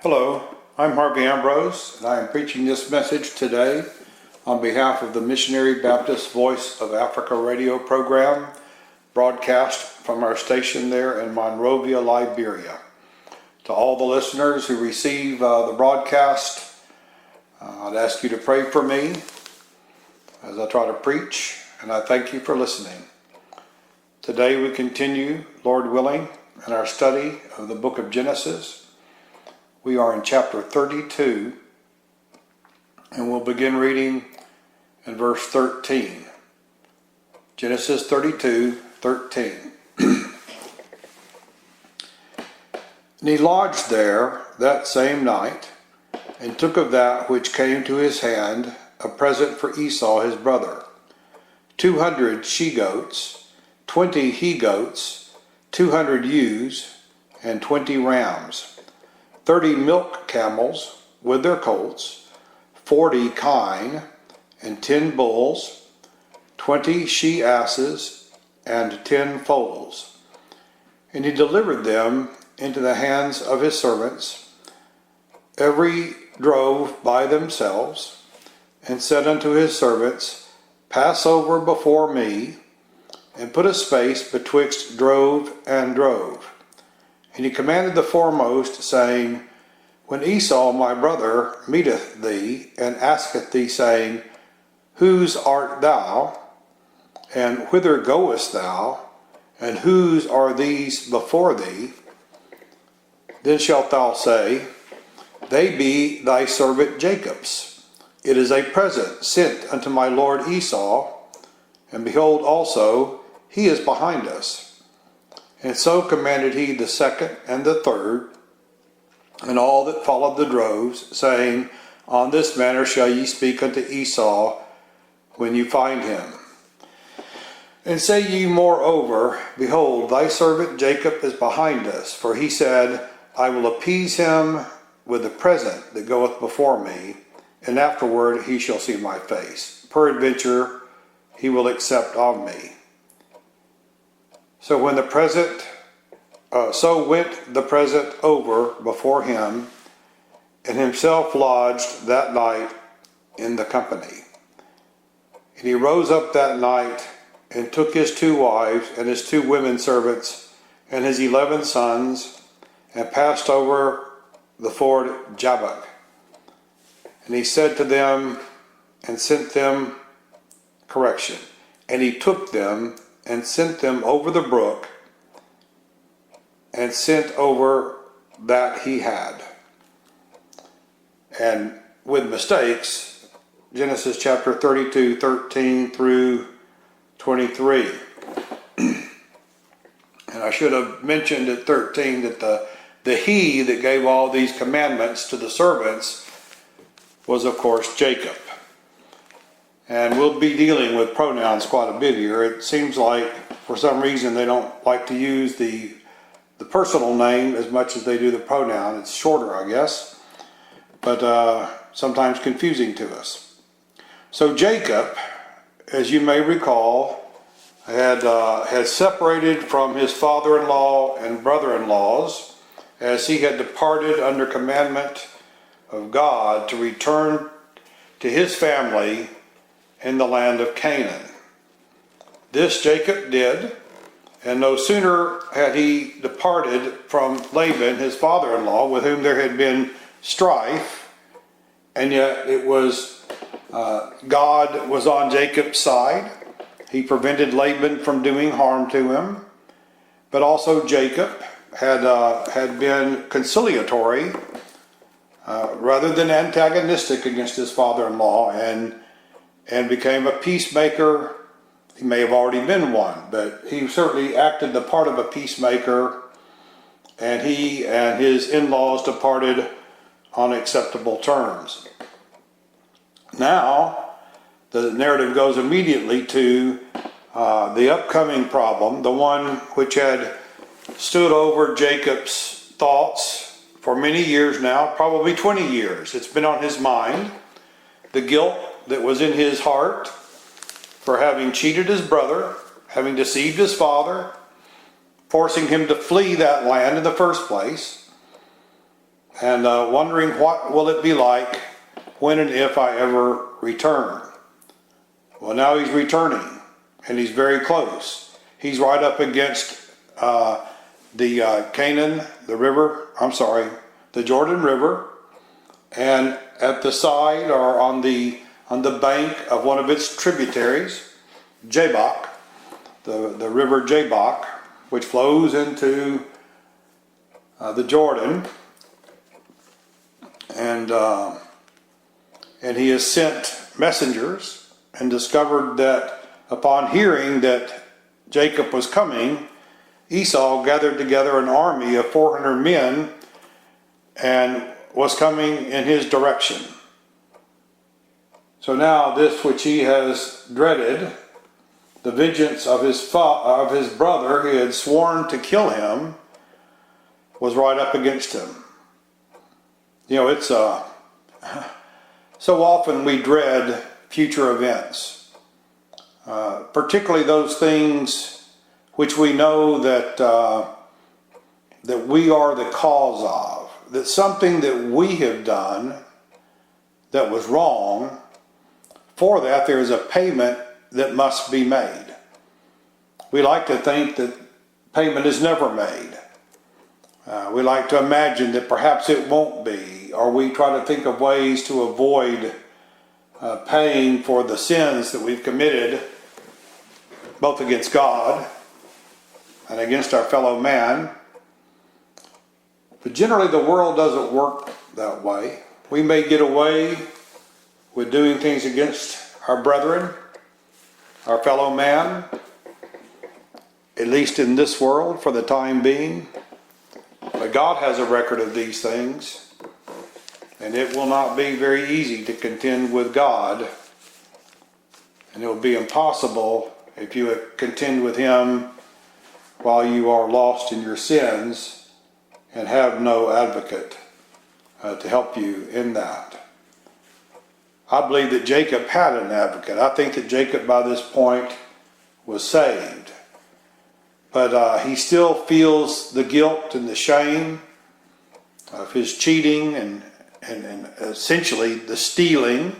Hello, I'm Harvey Ambrose, and I am preaching this message today on behalf of the Missionary Baptist Voice of Africa radio program, broadcast from our station there in Monrovia, Liberia. To all the listeners who receive the broadcast, I'd ask you to pray for me as I try to preach, and I thank you for listening. Today we continue, Lord willing, in our study of the book of Genesis. We are in chapter 32, and we'll begin reading in verse 13. Genesis 32:13. And he lodged there that same night, and took of that which came to his hand a present for Esau his brother, 200 she-goats, 20 he-goats, 200 ewes, and 20 rams, 30 milk camels with their colts, 40 kine, and 10 bulls, 20 she-asses, and 10 foals. And he delivered them into the hands of his servants, every drove by themselves, and said unto his servants, Pass over before me, and put a space betwixt drove and drove. And he commanded the foremost, saying, When Esau my brother meeteth thee, and asketh thee, saying, Whose art thou? And whither goest thou? And whose are these before thee? Then shalt thou say, They be thy servant Jacob's. It is a present sent unto my lord Esau, and behold also, he is behind us. And so commanded he the second and the third, and all that followed the droves, saying, On this manner shall ye speak unto Esau when you find him. And say ye moreover, Behold, thy servant Jacob is behind us, for he said, I will appease him with the present that goeth before me, and afterward he shall see my face. Peradventure he will accept of me. So went the present over before him, and himself lodged that night in the company. And he rose up that night, and took his 2 wives, and his 2 women servants, and his 11 sons, and passed over the ford Jabbok. And he said to them, and sent them, and he took them, and sent them over the brook, and sent over that he had. And with mistakes, Genesis chapter 32, 13 through 23. And I should have mentioned at 13 that the he that gave all these commandments to the servants was, of course, Jacob. And we'll be dealing with pronouns quite a bit here. It seems like, for some reason, they don't like to use the personal name as much as they do the pronoun. It's shorter, I guess, but sometimes confusing to us. So Jacob, as you may recall, had separated from his father-in-law and brother-in-laws as he had departed under commandment of God to return to his family in the land of Canaan. This Jacob did, and no sooner had he departed from Laban, his father-in-law, with whom there had been strife, and yet it was God was on Jacob's side. He prevented Laban from doing harm to him, but also Jacob had been conciliatory rather than antagonistic against his father-in-law, and became a peacemaker. He may have already been one, but he certainly acted the part of a peacemaker, and he and his in-laws departed on acceptable terms. Now, the narrative goes immediately to the upcoming problem, the one which had stood over Jacob's thoughts for many years now, probably 20 years. It's been on his mind, the guilt that was in his heart for having cheated his brother, having deceived his father, forcing him to flee that land in the first place, and wondering what will it be like when and if I ever return. Well, now he's returning, and he's very close. He's right up against the Jordan River, and at the side or on the bank of one of its tributaries, Jabbok, the river Jabbok, which flows into the Jordan, and he has sent messengers and discovered that upon hearing that Jacob was coming, Esau gathered together an army of 400 men and was coming in his direction. So now this which he has dreaded, the vengeance of his brother who had sworn to kill him, was right up against him. You know, it's so often we dread future events, particularly those things which we know that we are the cause of, that something that we have done that was wrong. For that, there is a payment that must be made. We like to think that payment is never made. We like to imagine that perhaps it won't be, or we try to think of ways to avoid paying for the sins that we've committed, both against God and against our fellow man. But generally the world doesn't work that way. We may get away with doing things against our brethren, our fellow man, at least in this world for the time being. But God has a record of these things, and it will not be very easy to contend with God, and it will be impossible if you contend with him while you are lost in your sins and have no advocate to help you in that. I believe that Jacob had an advocate. I think that Jacob by this point was saved. But he still feels the guilt and the shame of his cheating and essentially the stealing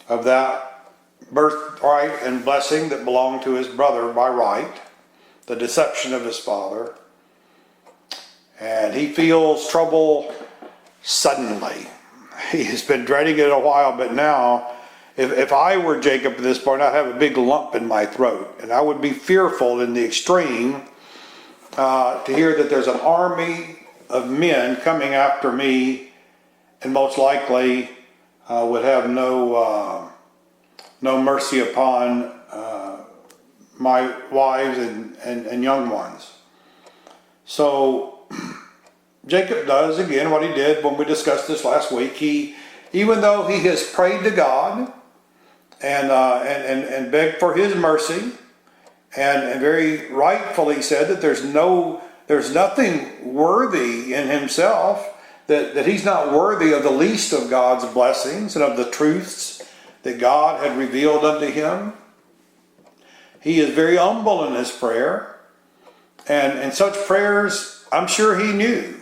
of that birthright and blessing that belonged to his brother by right, the deception of his father. And he feels trouble suddenly. He has been dreading it a while, but now, if I were Jacob at this point, I'd have a big lump in my throat, and I would be fearful in the extreme to hear that there's an army of men coming after me, and most likely would have no mercy upon my wives and young ones. So Jacob does again what he did when we discussed this last week. Even though he has prayed to God and begged for his mercy, and very rightfully said that there's nothing worthy in himself, that he's not worthy of the least of God's blessings and of the truths that God had revealed unto him. He is very humble in his prayer, and such prayers, I'm sure he knew,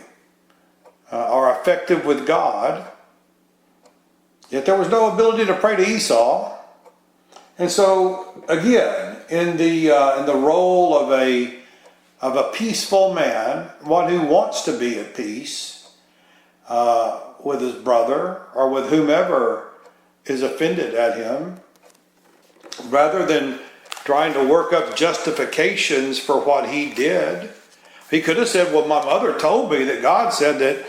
are effective with God. Yet there was no ability to pray to Esau. And so again, in the role of a peaceful man, one who wants to be at peace with his brother or with whomever is offended at him, rather than trying to work up justifications for what he did, he could have said, well, my mother told me that God said that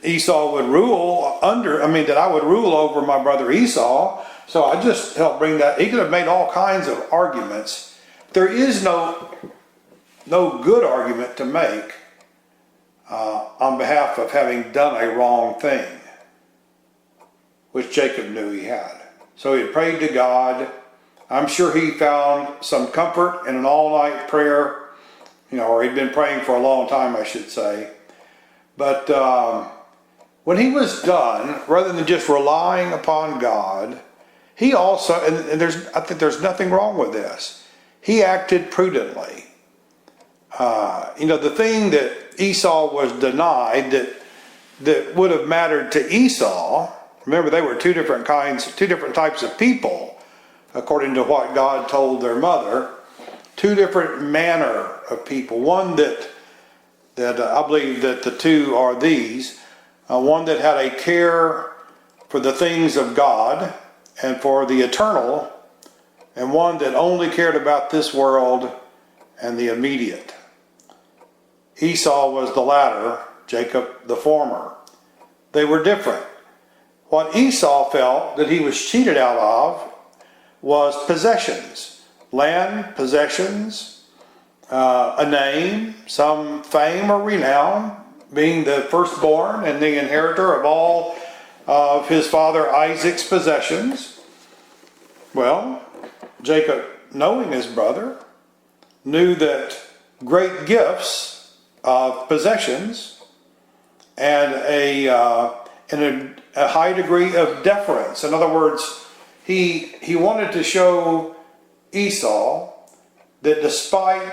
Esau would that I would rule over my brother Esau, so I just helped bring that. He could have made all kinds of arguments. There is no good argument to make on behalf of having done a wrong thing, which Jacob knew he had. So he prayed to God. I'm sure he found some comfort in an all-night prayer, or he'd been praying for a long time, I should say. But when he was done, rather than just relying upon God, he also, I think there's nothing wrong with this, he acted prudently. The thing that Esau was denied, that would have mattered to Esau. Remember, they were two different types of people, according to what God told their mother. Two different manner of people. One that I believe that the two are these. One that had a care for the things of God and for the eternal, and one that only cared about this world and the immediate. Esau was the latter, Jacob the former. They were different. What Esau felt that he was cheated out of was possessions. Land, possessions, a name, some fame or renown, being the firstborn and the inheritor of all of his father Isaac's possessions. Well, Jacob, knowing his brother, knew that great gifts of possessions and a high degree of deference. In other words, he wanted to show Esau that despite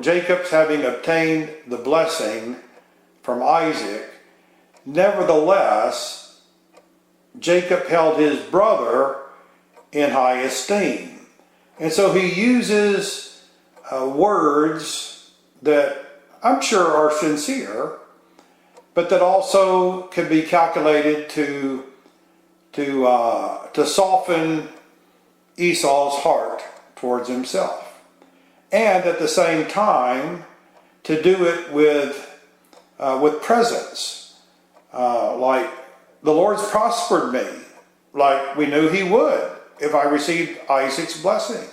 Jacob's having obtained the blessing from Isaac, nevertheless, Jacob held his brother in high esteem. And so he uses words that I'm sure are sincere, but that also can be calculated to soften Esau's heart towards himself, and at the same time to do it with presence, like the Lord's prospered me, like we knew He would if I received Isaac's blessing.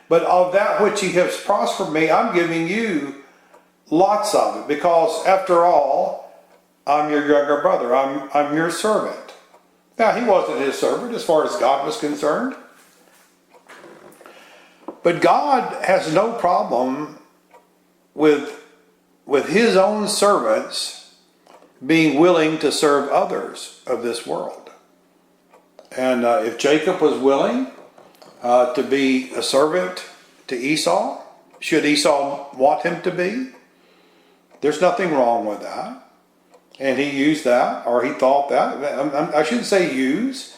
But of that which He has prospered me, I'm giving you lots of it, because after all, I'm your younger brother. I'm your servant. Now, he wasn't his servant as far as God was concerned. But God has no problem with His own servants being willing to serve others of this world. And if Jacob was willing to be a servant to Esau, should Esau want him to be, there's nothing wrong with that. And he used that, or he thought that. I shouldn't say use.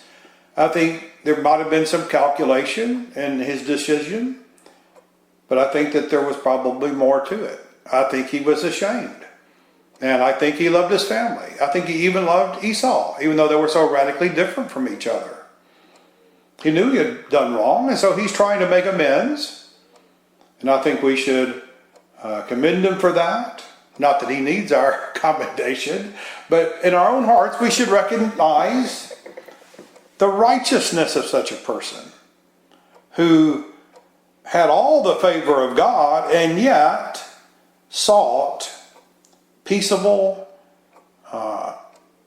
I think there might have been some calculation in his decision, but I think that there was probably more to it. I think he was ashamed. And I think he loved his family. I think he even loved Esau, even though they were so radically different from each other. He knew he had done wrong, and so he's trying to make amends. And I think we should commend him for that. Not that he needs our commendation, but in our own hearts we should recognize the righteousness of such a person who had all the favor of God and yet sought peaceable,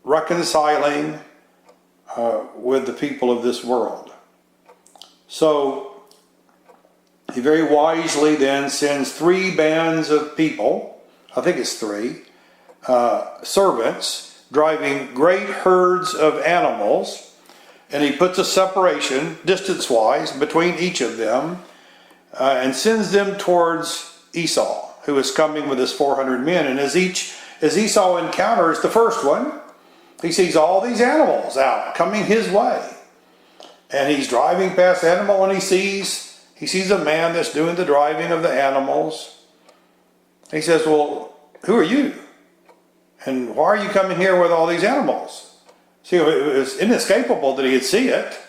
reconciling with the people of this world. So he very wisely then sends 3 bands of people, I think it's 3, servants, driving great herds of animals, and he puts a separation, distance-wise, between each of them, and sends them towards Esau, who is coming with his 400 men. And as Esau encounters the first one, he sees all these animals out coming his way. And he's driving past the animal, and he sees a man that's doing the driving of the animals. He says, well, who are you? And why are you coming here with all these animals? See, it was inescapable that he'd see it,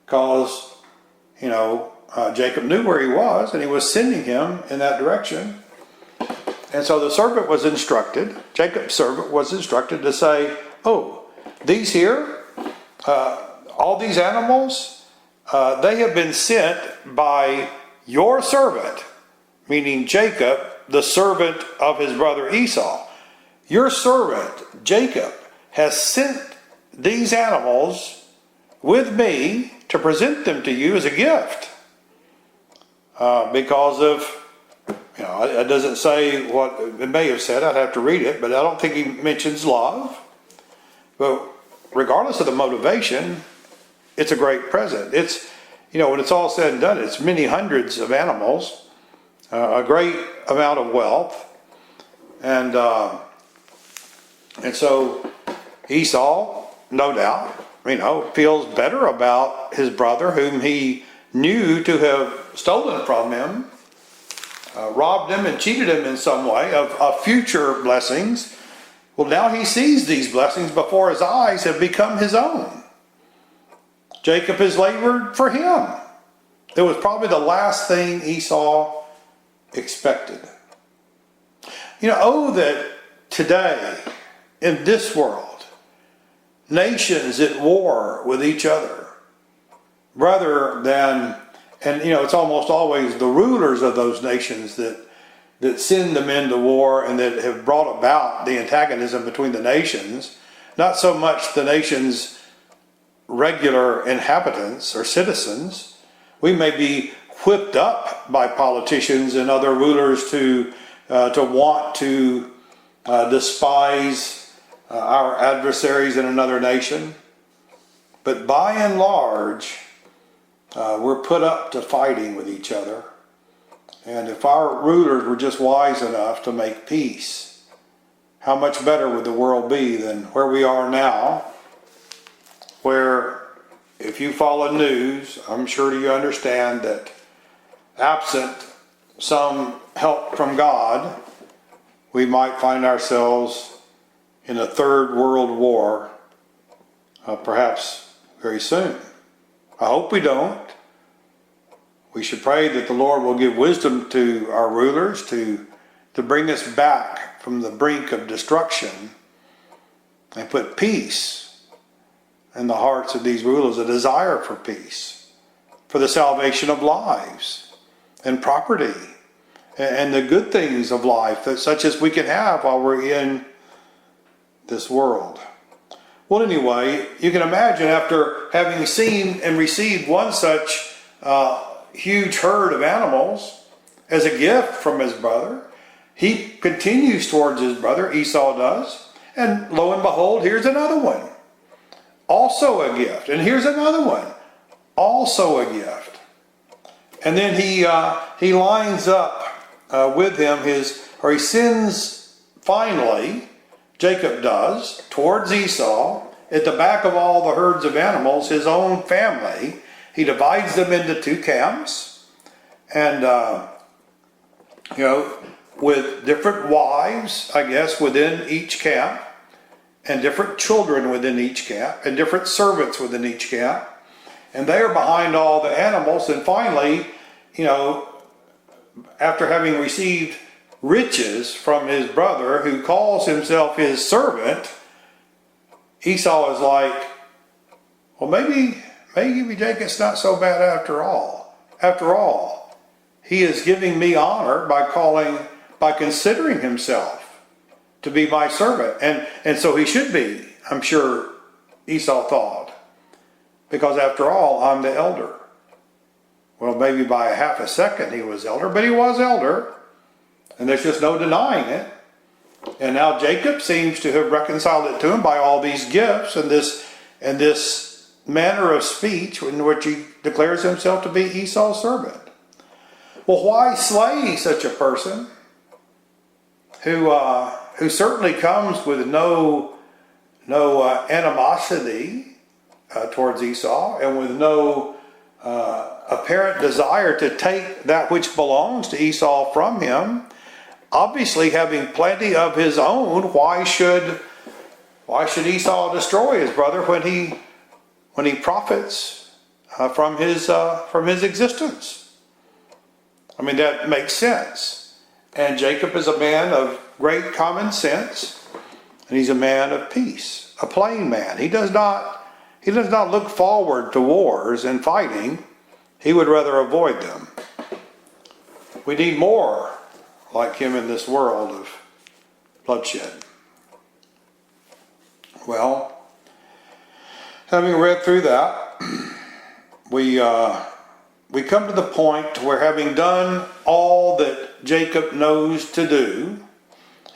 because, Jacob knew where he was, and he was sending him in that direction. And so the servant was instructed, Jacob's servant was instructed to say, oh, these here, all these animals, they have been sent by your servant, meaning Jacob, the servant of his brother Esau. Your servant, Jacob, has sent these animals with me to present them to you as a gift. Because of, it doesn't say what it may have said, I'd have to read it, but I don't think he mentions love. But regardless of the motivation, it's a great present. It's, when it's all said and done, it's many hundreds of animals, a great amount of wealth, and And so Esau, no doubt, feels better about his brother whom he knew to have stolen from him, robbed him and cheated him in some way of future blessings. Well, now he sees these blessings before his eyes have become his own. Jacob has labored for him. It was probably the last thing Esau expected. Oh, that today, in this world, nations at war with each other, rather than, and it's almost always the rulers of those nations that send them into war and that have brought about the antagonism between the nations, not so much the nation's regular inhabitants or citizens. We may be whipped up by politicians and other rulers to want to despise our adversaries in another nation. But by and large, we're put up to fighting with each other. And if our rulers were just wise enough to make peace, how much better would the world be than where we are now, where, if you follow news, I'm sure you understand that absent some help from God, we might find ourselves in a third world war, perhaps very soon. I hope we don't. We should pray that the Lord will give wisdom to our rulers to bring us back from the brink of destruction and put peace in the hearts of these rulers, a desire for peace, for the salvation of lives and property and the good things of life, such as we can have while we're in this world. Well, anyway, you can imagine, after having seen and received one such huge herd of animals as a gift from his brother, he continues towards his brother, Esau does, and lo and behold, here's another one. Also a gift. And here's another one. Also a gift. And then he lines up with him he sends finally, Jacob does, towards Esau, at the back of all the herds of animals, his own family. He divides them into two camps. And, with different wives, I guess, within each camp, and different children within each camp, and different servants within each camp. And they are behind all the animals. And finally, after having received riches from his brother, who calls himself his servant, Esau is like, well, maybe Jacob's not so bad after all. After all, he is giving me honor by considering himself to be my servant. And so he should be, I'm sure Esau thought. Because after all, I'm the elder. Well, maybe by a half a second he was elder, but he was elder. And there's just no denying it. And now Jacob seems to have reconciled it to him by all these gifts and this manner of speech in which he declares himself to be Esau's servant. Well, why slay such a person who certainly comes with no animosity towards Esau, and with no apparent desire to take that which belongs to Esau from him? Obviously, having plenty of his own, why should Esau destroy his brother when he profits from his existence? I mean, that makes sense. And Jacob is a man of great common sense, and he's a man of peace, a plain man. He does not look forward to wars and fighting. He would rather avoid them. We need more like him in this world of bloodshed. Well, having read through that, we come to the point where, having done all that Jacob knows to do,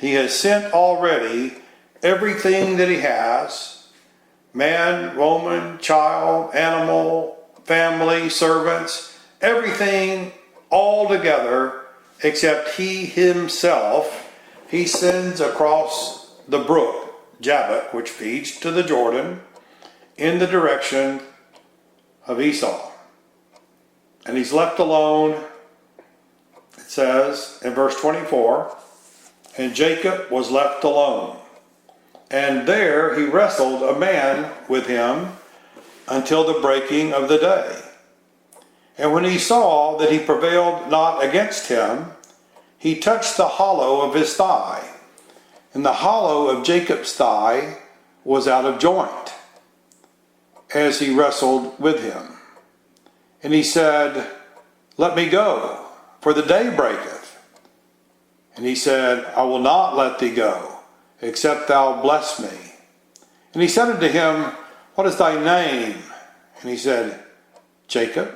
he has sent already everything that he has: man, woman, child, animal, family, servants, everything all together, except he himself, he sends across the brook Jabbok, which feeds to the Jordan, in the direction of Esau. And he's left alone, it says in verse 24, and Jacob was left alone. And there he wrestled a man with him until the breaking of the day. And when he saw that he prevailed not against him, he touched the hollow of his thigh. And the hollow of Jacob's thigh was out of joint, as he wrestled with him. And he said, let me go, for the day breaketh. And he said, I will not let thee go, except thou bless me. And he said unto him, what is thy name? And he said, Jacob.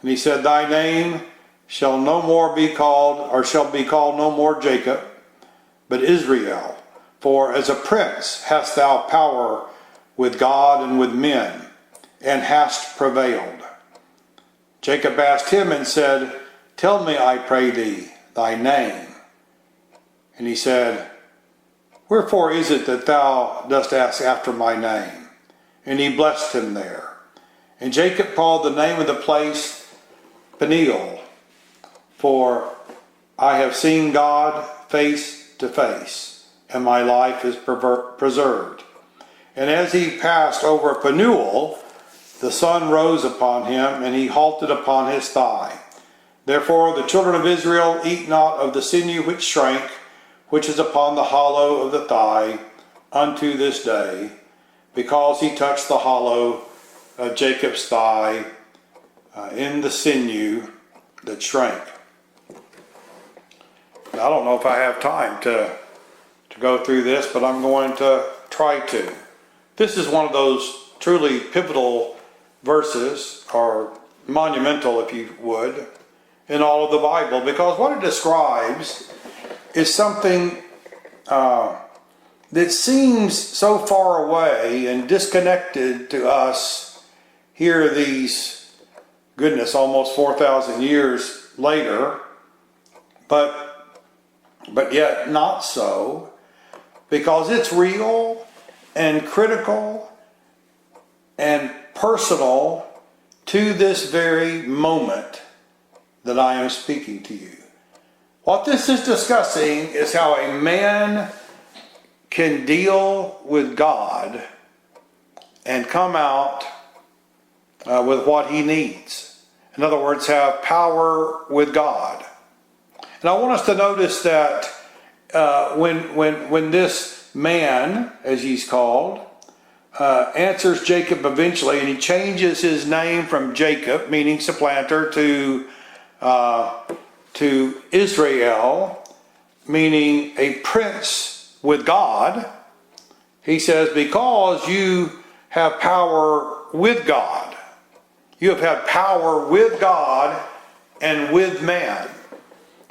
And he said, thy name shall no more be called, or shall be called no more Jacob, but Israel. For as a prince hast thou power with God and with men, and hast prevailed. Jacob asked him and said, tell me, I pray thee, thy name. And he said, wherefore is it that thou dost ask after my name? And he blessed him there. And Jacob called the name of the place Peniel, for I have seen God face to face, and my life is preserved. And as he passed over Penuel, the sun rose upon him, and he halted upon his thigh. Therefore the children of Israel eat not of the sinew which shrank, which is upon the hollow of the thigh, unto this day, because he touched the hollow of Jacob's thigh in the sinew that shrank. Now, I don't know if I have time to go through this, but I'm going to try to. This is one of those truly pivotal verses, or monumental, if you would, in all of the Bible, because what it describes is something that seems so far away and disconnected to us here these, goodness, almost 4,000 years later, but yet not so, because it's real and critical and personal to this very moment that I am speaking to you. What this is discussing is how a man can deal with God and come out with what he needs. In other words, have power with God. And I want us to notice that when this man, as he's called, answers Jacob eventually, and he changes his name from Jacob, meaning supplanter, to Israel, meaning a prince with God. He says, because you have power with God. You have had power with God and with man.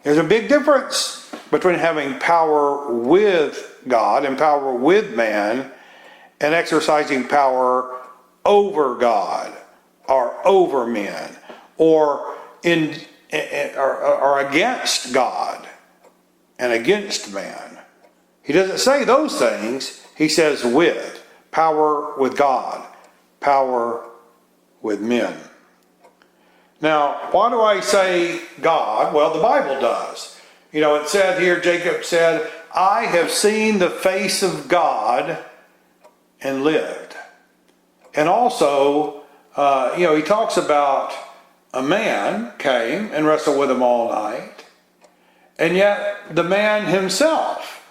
There's a big difference between having power with God and power with man and exercising power over God or over men or against God and against man. He doesn't say those things. He says with. Power with God. Power with men. Now, why do I say God? Well, the Bible does. You know, it said here, Jacob said, I have seen the face of God and lived. And also, he talks about a man came and wrestled with him all night. And yet the man himself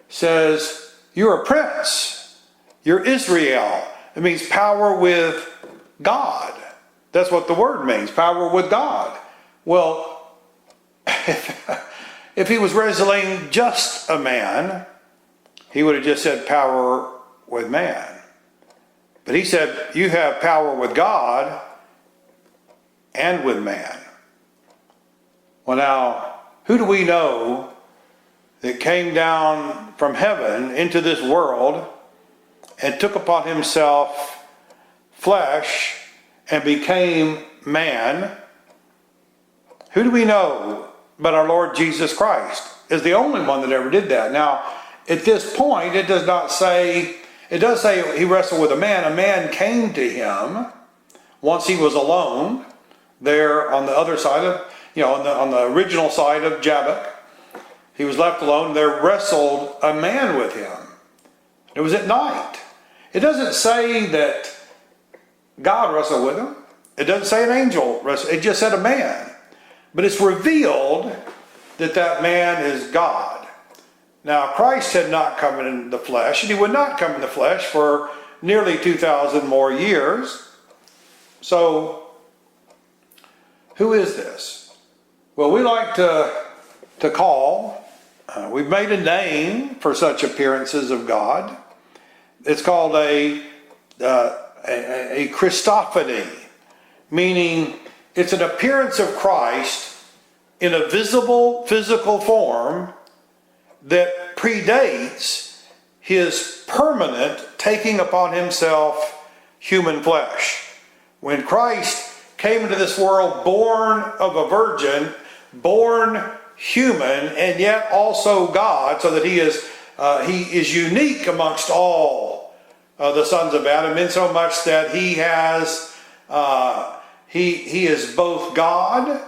says, you're a prince. You're Israel. It means power with God. That's what the word means, power with God. Well, if he was wrestling just a man, he would have just said power with man. But he said, you have power with God and with man. Well, now, who do we know that came down from heaven into this world and took upon himself flesh and became man? Who do we know but our Lord Jesus Christ is the only one that ever did that. Now, at this point, it does not say, it does say he wrestled with a man. A man came to him once he was alone there on the other side of, on the original side of Jabbok. He was left alone. There wrestled a man with him. It was at night. It doesn't say that God wrestled with him. It doesn't say an angel wrestled. It just said a man. But it's revealed that that man is God. Now, Christ had not come in the flesh, and he would not come in the flesh for nearly 2,000 more years. So, who is this? Well, we like to call, we've made a name for such appearances of God. It's called a Christophany, meaning it's an appearance of Christ in a visible physical form that predates his permanent taking upon himself human flesh. When Christ came into this world born of a virgin, born human, and yet also God, so that he is unique amongst all the sons of Adam, in so much that he has he is both God,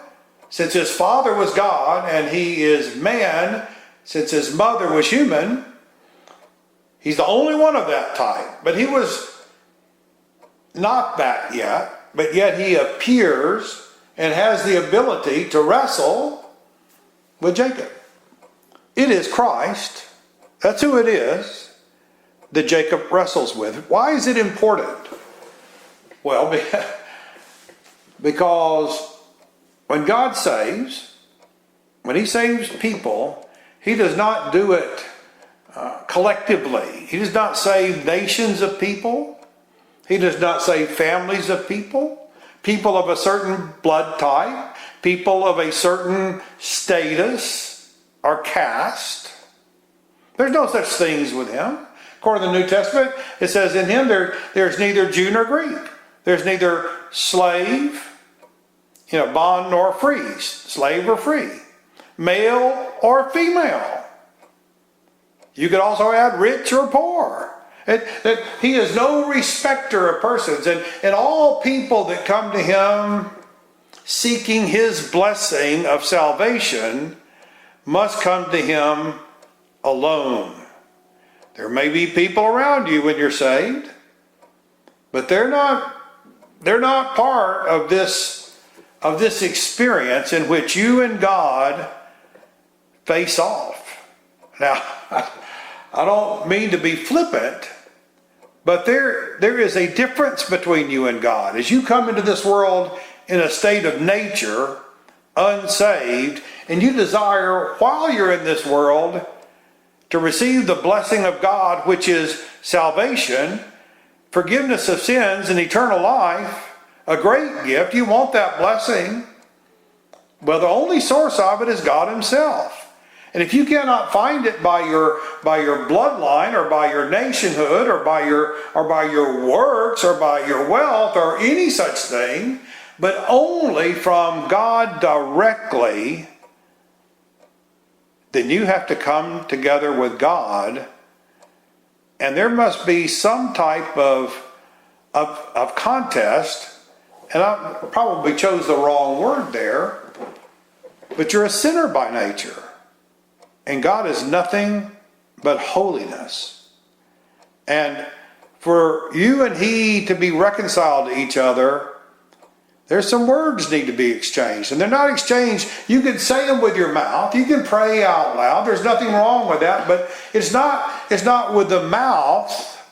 since his father was God, and he is man, since his mother was human. He's the only one of that type, but he was not that yet, but yet he appears and has the ability to wrestle with Jacob. It is Christ, that's who it is, that Jacob wrestles with. Why is it important? Well, because when God saves, when he saves people, he does not do it collectively. He does not save nations of people. He does not save families of people, people of a certain blood type, people of a certain status or caste. There's no such things with him. According to the New Testament, it says in him there's neither Jew nor Greek. There's neither slave, bond nor free, slave or free, male or female. You could also add rich or poor. That he is no respecter of persons. And all people that come to him seeking his blessing of salvation must come to him alone. There may be people around you when you're saved, but they're not part of this experience in which you and God face off. Now, I don't mean to be flippant, but there is a difference between you and God. As you come into this world in a state of nature, unsaved, and you desire, while you're in this world, to receive the blessing of God, which is salvation, forgiveness of sins, and eternal life, a great gift. You want that blessing. Well, the only source of it is God himself. And if you cannot find it by your bloodline, or by your nationhood, or by your works, or by your wealth, or any such thing, but only from God directly, then you have to come together with God, and there must be some type of contest. And I probably chose the wrong word there, but you're a sinner by nature. And God is nothing but holiness. And for you and he to be reconciled to each other, there's some words need to be exchanged. And they're not exchanged. You can say them with your mouth. You can pray out loud. There's nothing wrong with that. But it's not with the mouth,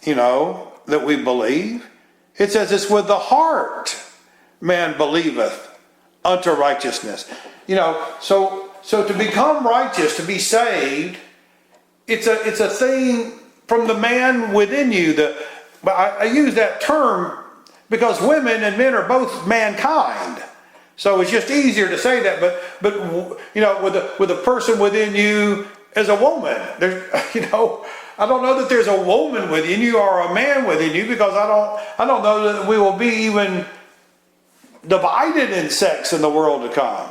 that we believe. It says it's with the heart man believeth unto righteousness. So to become righteous, to be saved, it's a thing from the man within you. But I use that term because women and men are both mankind. So it's just easier to say that. But with a person within you as a woman, I don't know that there's a woman within you or a man within you, because I don't know that we will be even divided in sex in the world to come.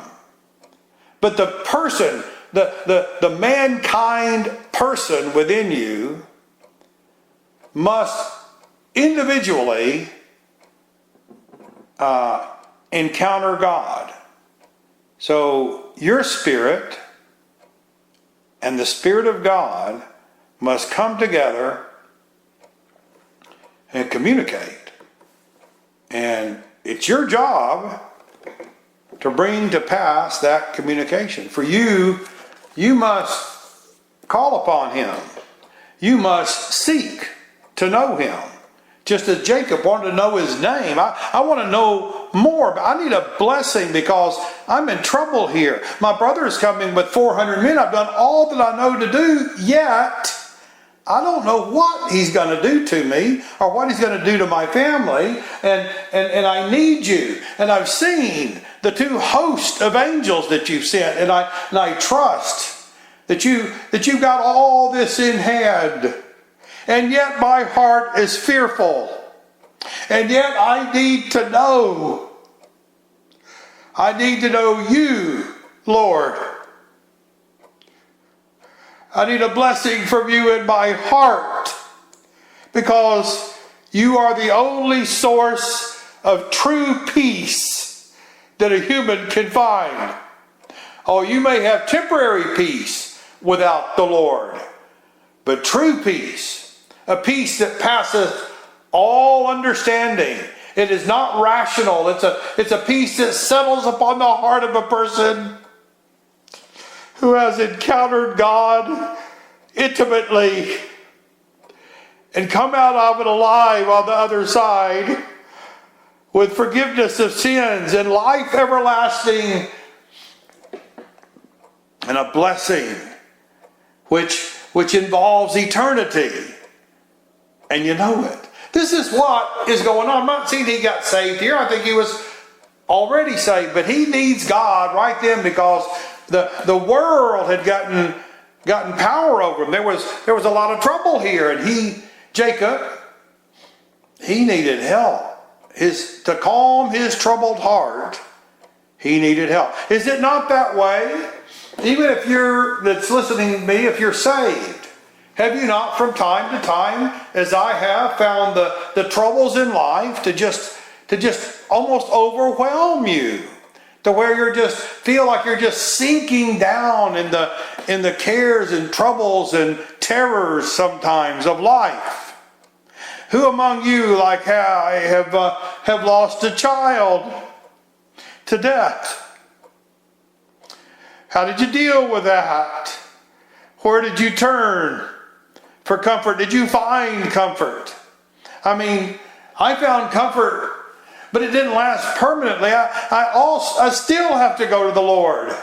But the person the mankind person within you must individually encounter God. So your spirit and the Spirit of God must come together and communicate. And it's your job to bring to pass that communication. For you must call upon Him. You must seek to know Him. Just as Jacob wanted to know His name, I want to know more. But I need a blessing because I'm in trouble here. My brother is coming with 400 men. I've done all that I know to do, yet I don't know what He's going to do to me or what He's going to do to my family. And I need you. And I've seen the two hosts of angels that you've sent. And I trust that you've got all this in hand. And yet my heart is fearful. And yet I need to know. I need to know you, Lord. I need a blessing from you in my heart. Because you are the only source of true peace that a human can find. Oh, you may have temporary peace without the Lord. But true peace, a peace that passeth all understanding. It is not rational. It's a peace that settles upon the heart of a person who has encountered God intimately and come out of it alive on the other side with forgiveness of sins and life everlasting and a blessing which involves eternity. And you know it. This is what is going on. I'm not saying he got saved here. I think he was already saved. But he needs God right then because the world had gotten power over him. There was a lot of trouble here. And Jacob, he needed help. To calm his troubled heart, he needed help. Is it not that way? Even if that's listening to me, if you're saved, have you not from time to time, as I have, found the troubles in life to just almost overwhelm you, to where feel like you're just sinking down in the cares and troubles and terrors sometimes of life? Who among you, like I have lost a child to death? How did you deal with that? Where did you turn for comfort? Did you find comfort? I mean, I found comfort, but it didn't last permanently. I still have to go to the Lord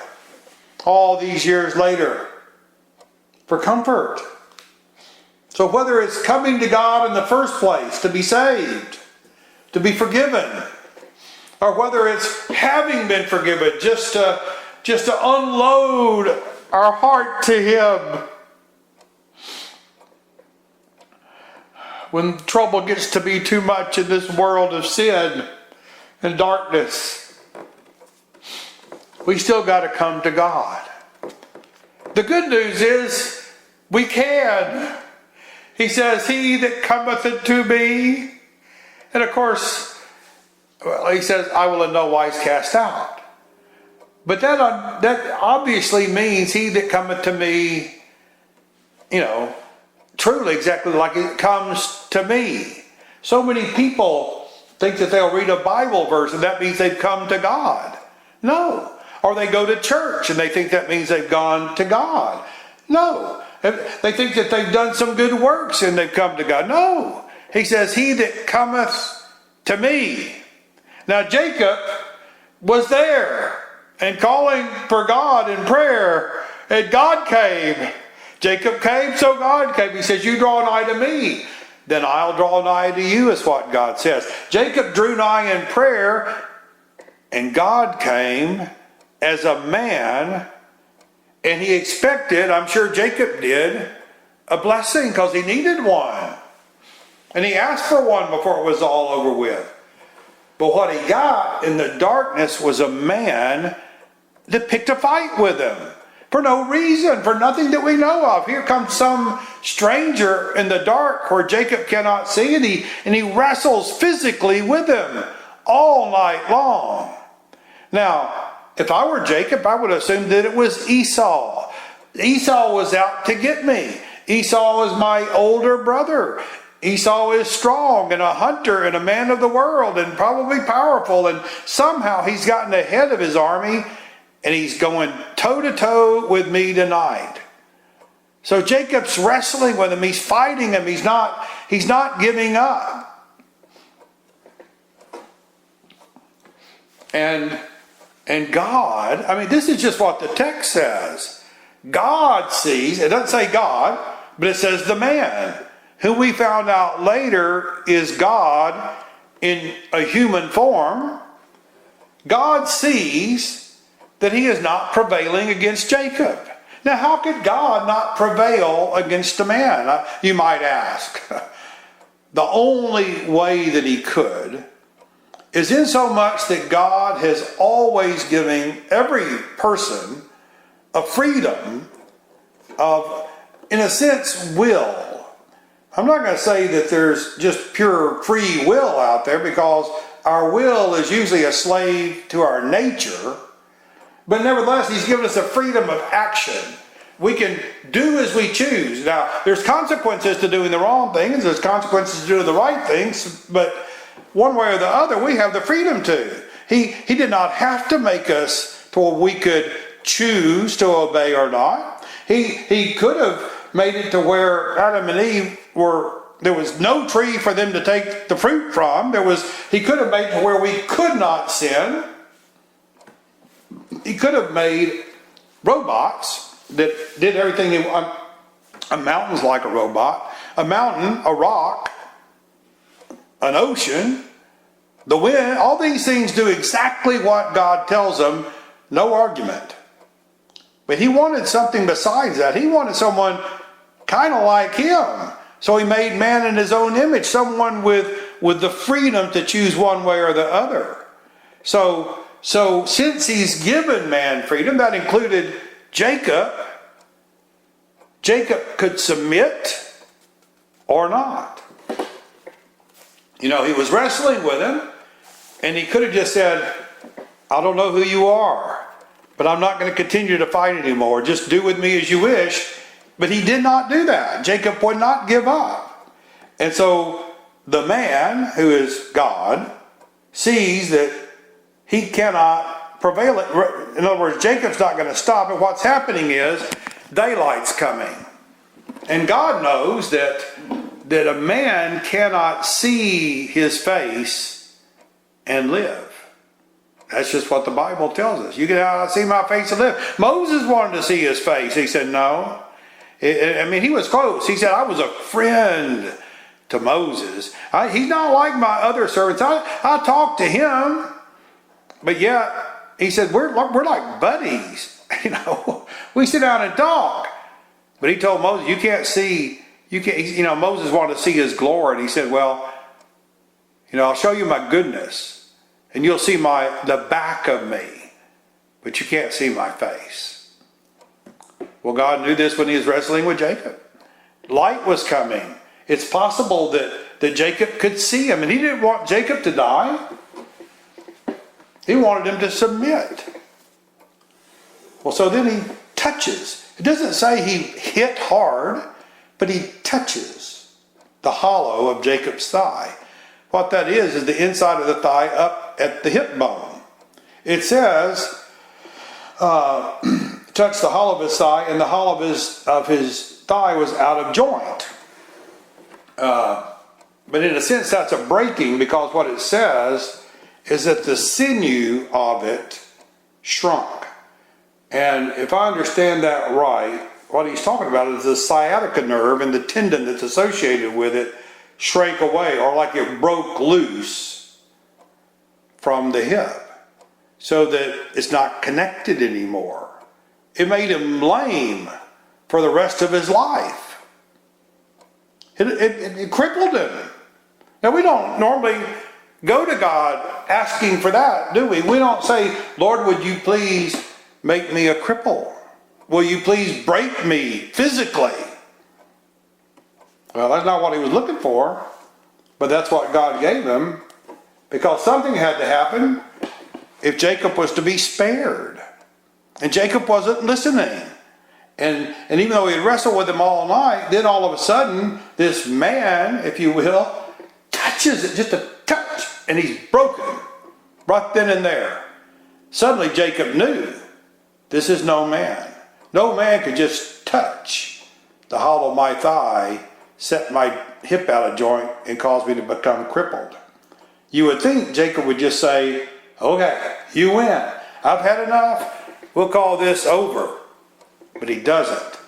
all these years later for comfort. So whether it's coming to God in the first place to be saved, to be forgiven, or whether it's having been forgiven just to unload our heart to Him. When trouble gets to be too much in this world of sin and darkness, we still got to come to God. The good news is we can. He says, "He that cometh unto me," and of course, he says, "I will in no wise cast out." But that obviously means he that cometh to me, truly exactly like it comes to me. So many people think that they'll read a Bible verse and that means they've come to God. No. Or they go to church and they think that means they've gone to God. No. They think that they've done some good works and they've come to God. No. He says, "He that cometh to me." Now Jacob was there and calling for God in prayer, and God came. Jacob came, so God came. He says, "You draw nigh to me, then I'll draw nigh to you," is what God says. Jacob drew nigh in prayer, and God came as a man, and he expected, I'm sure Jacob did, a blessing because he needed one. And he asked for one before it was all over with. But what he got in the darkness was a man that picked a fight with him. For no reason, for nothing that we know of. Here comes some stranger in the dark where Jacob cannot see, and he wrestles physically with him all night long. Now, if I were Jacob, I would assume that it was Esau. Esau was out to get me. Esau is my older brother. Esau is strong and a hunter and a man of the world and probably powerful, and somehow he's gotten ahead of his army and he's going toe-to-toe with me tonight. So Jacob's wrestling with him. He's fighting him. He's not giving up. And God, I mean, this is just what the text says. God sees, it doesn't say God, but it says the man, who we found out later is God in a human form. God sees that he is not prevailing against Jacob. Now, how could God not prevail against a man, you might ask? The only way that he could is in so much that God has always given every person a freedom of, in a sense, will. I'm not going to say that there's just pure free will out there, because our will is usually a slave to our nature. But nevertheless, he's given us a freedom of action. We can do as we choose. Now, there's consequences to doing the wrong things. There's consequences to doing the right things. But one way or the other, we have the freedom to. He did not have to make us to where we could choose to obey or not. He could have made it to where Adam and Eve there was no tree for them to take the fruit from. He could have made it to where we could not sin. He could have made robots that did everything he wanted. A mountain's like a robot. A mountain, a rock, an ocean, the wind, all these things do exactly what God tells them. No argument. But he wanted something besides that. He wanted someone kind of like him. So he made man in his own image, someone with the freedom to choose one way or the other. So since he's given man freedom, that included Jacob. Jacob could submit or not. You know, he was wrestling with him, and he could have just said, I don't know who you are, but I'm not going to continue to fight anymore. Just do with me as you wish. But he did not do that. Jacob would not give up. And so the man, who is God, sees that he cannot prevail. In other words, Jacob's not going to stop. And what's happening is daylight's coming. And God knows that a man cannot see his face and live. That's just what the Bible tells us. You cannot see my face and live. Moses wanted to see his face. He said no. He was close. He said, I was a friend to Moses. He's not like my other servants. I talked to him, but yet he said, we're like buddies. You know, we sit down and talk. But he told Moses, Moses wanted to see his glory. And he said, well, I'll show you my goodness, and you'll see the back of me, but you can't see my face. Well, God knew this when he was wrestling with Jacob. Light was coming. It's possible that Jacob could see him, and he didn't want Jacob to die. He wanted him to submit. Well, so then he touches. It doesn't say he hit hard, but he touches the hollow of Jacob's thigh. What that is the inside of the thigh up at the hip bone. It says, touched the hollow of his thigh, and the hollow of his thigh was out of joint. But in a sense, that's a breaking, because what it says is that the sinew of it shrunk. And if I understand that right, what he's talking about is the sciatica nerve and the tendon that's associated with it shrank away, or like it broke loose from the hip, so that it's not connected anymore. It made him lame for the rest of his life. It crippled him. Now, we don't normally go to God asking for that, do we? We don't say, Lord, would you please make me a cripple? will you please break me physically? Well, that's not what he was looking for, but that's what God gave him, because something had to happen if Jacob was to be spared. And Jacob wasn't listening. And even though he had wrestled with him all night, then all of a sudden, this man, if you will, touches it, just a touch, and he's broken right then and there. Suddenly Jacob knew, this is no man. No man could just touch the hollow of my thigh, set my hip out of joint, and cause me to become crippled. You would think Jacob would just say, okay, you win. I've had enough. We'll call this over. But he doesn't.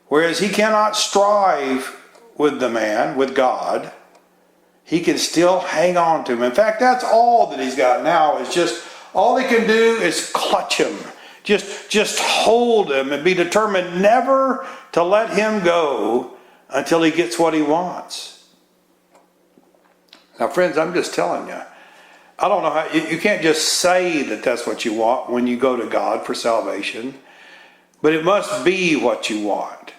Whereas he cannot strive with the man, with God, he can still hang on to him. In fact, that's all that he's got now, is just, all he can do is clutch him. Just hold him and be determined never to let him go until he gets what he wants. Now, friends, I'm just telling you, I don't know how, you can't just say that that's what you want when you go to God for salvation. But it must be what you want.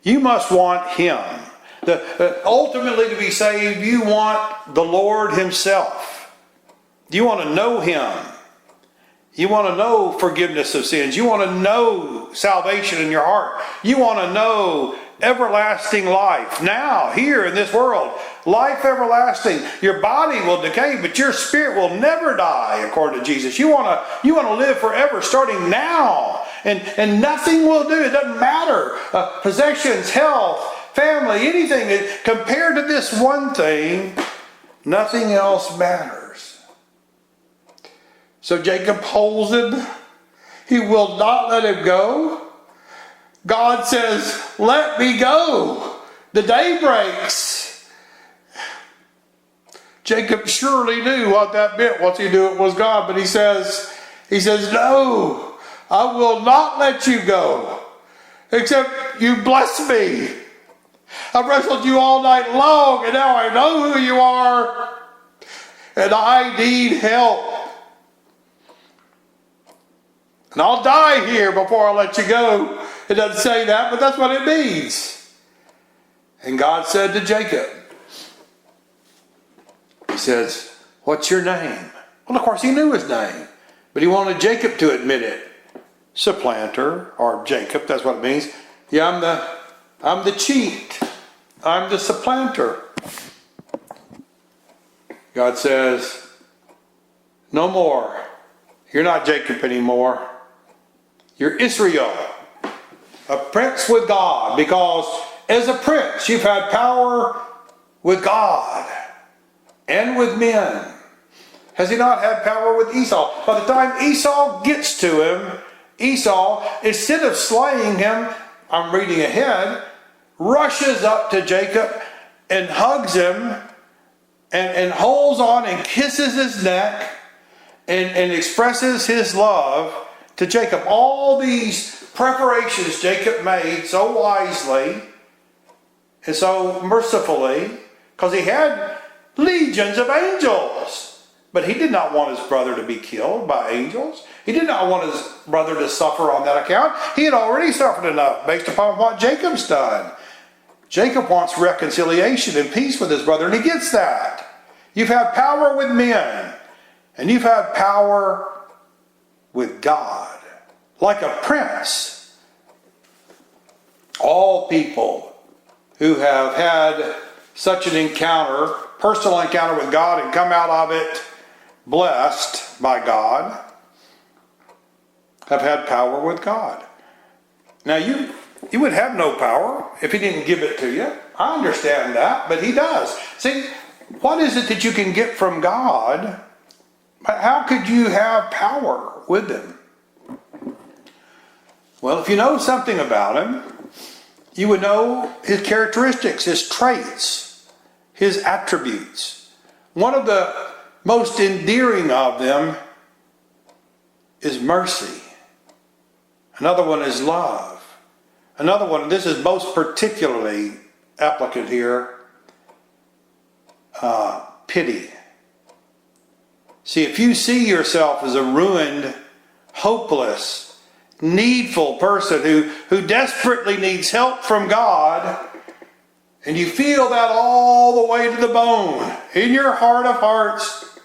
You must want him. Ultimately, to be saved, you want the Lord himself. You want to know him. You want to know forgiveness of sins. You want to know salvation in your heart. You want to know everlasting life. Now, here in this world, life everlasting. Your body will decay, but your spirit will never die, according to Jesus. You want to live forever, starting now. And nothing will do. It doesn't matter. Possessions, health, family, anything. Compared to this one thing, nothing else matters. So Jacob holds him. He will not let him go. God says, let me go. The day breaks. Jacob surely knew what that meant once he knew it was God. But he says, no. I will not let you go, except you bless me. I've wrestled you all night long, and now I know who you are, and I need help. And I'll die here before I let you go. It doesn't say that, but that's what it means. And God said to Jacob, he says, what's your name? Well, of course, he knew his name, but he wanted Jacob to admit it. Supplanter, or Jacob, that's what it means. Yeah, I'm the cheat. I'm the supplanter. God says, no more. You're not Jacob anymore. You're Israel, a prince with God, because as a prince, you've had power with God and with men. Has he not had power with Esau? By the time Esau gets to him, Esau, instead of slaying him, I'm reading ahead, rushes up to Jacob and hugs him and holds on and kisses his neck and expresses his love to Jacob. All these preparations Jacob made so wisely and so mercifully, because he had legions of angels. But he did not want his brother to be killed by angels. He did not want his brother to suffer on that account. He had already suffered enough based upon what Jacob's done. Jacob wants reconciliation and peace with his brother, and he gets that. You've had power with men, and you've had power with God, like a prince. All people who have had such an encounter, personal encounter with God, and come out of it blessed by God, have had power with God. Now you would have no power if he didn't give it to you. I understand that, but he does. See, what is it that you can get from God? How could you have power with him? Well, if you know something about him, you would know his characteristics, his traits, his attributes. One of the most endearing of them is mercy. Another one is love. Another one, this is most particularly applicant here, pity. See, if you see yourself as a ruined, hopeless, needful person who desperately needs help from God, and you feel that all the way to the bone, in your heart of hearts,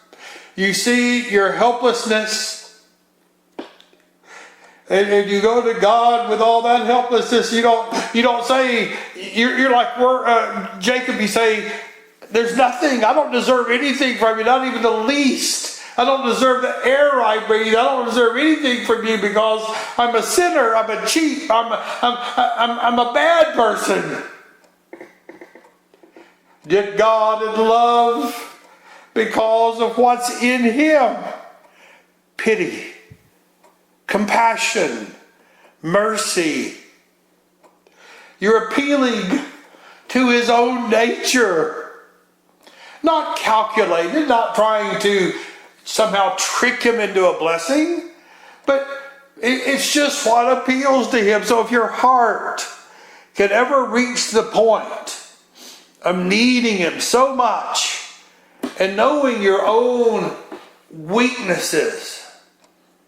you see your helplessness, and you go to God with all that helplessness. You don't say, you're like Jacob. You say, there's nothing. I don't deserve anything from you, not even the least. I don't deserve the air I breathe. I don't deserve anything from you because I'm a sinner. I'm a cheat. I'm a bad person. Yet God in love, because of what's in Him, pity, compassion, mercy. You're appealing to His own nature. Not calculated, not trying to somehow trick Him into a blessing, but it's just what appeals to Him. So if your heart can ever reach the point of needing Him so much and knowing your own weaknesses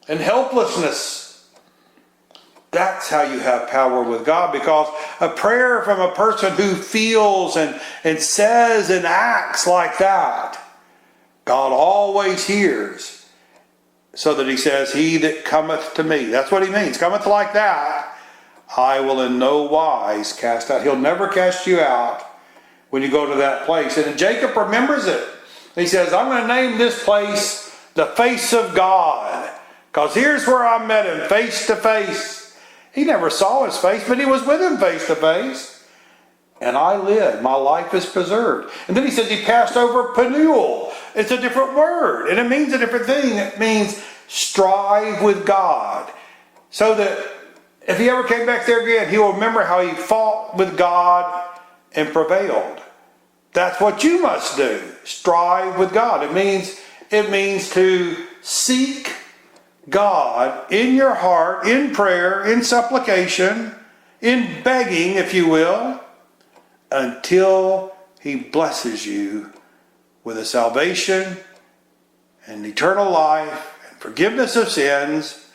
and helplessness, that's how you have power with God. Because a prayer from a person who feels and says and acts like that, God always hears. So that He says, he that cometh to me, that's what He means, cometh like that, I will in no wise cast out. He'll never cast you out when you go to that place. And Jacob remembers it. He says, I'm going to name this place the face of God, because here's where I met Him face to face. He never saw His face, but He was with Him face to face. And I live. My life is preserved. And then he says he passed over Peniel. It's a different word, and it means a different thing. It means strive with God. So that if he ever came back there again, he will remember how he fought with God and prevailed. That's what you must do. Strive with God. It means to seek God in your heart, in prayer, in supplication, in begging, if you will, until He blesses you with a salvation and eternal life and forgiveness of sins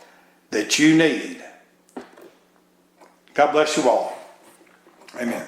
that you need. God bless you all. Amen.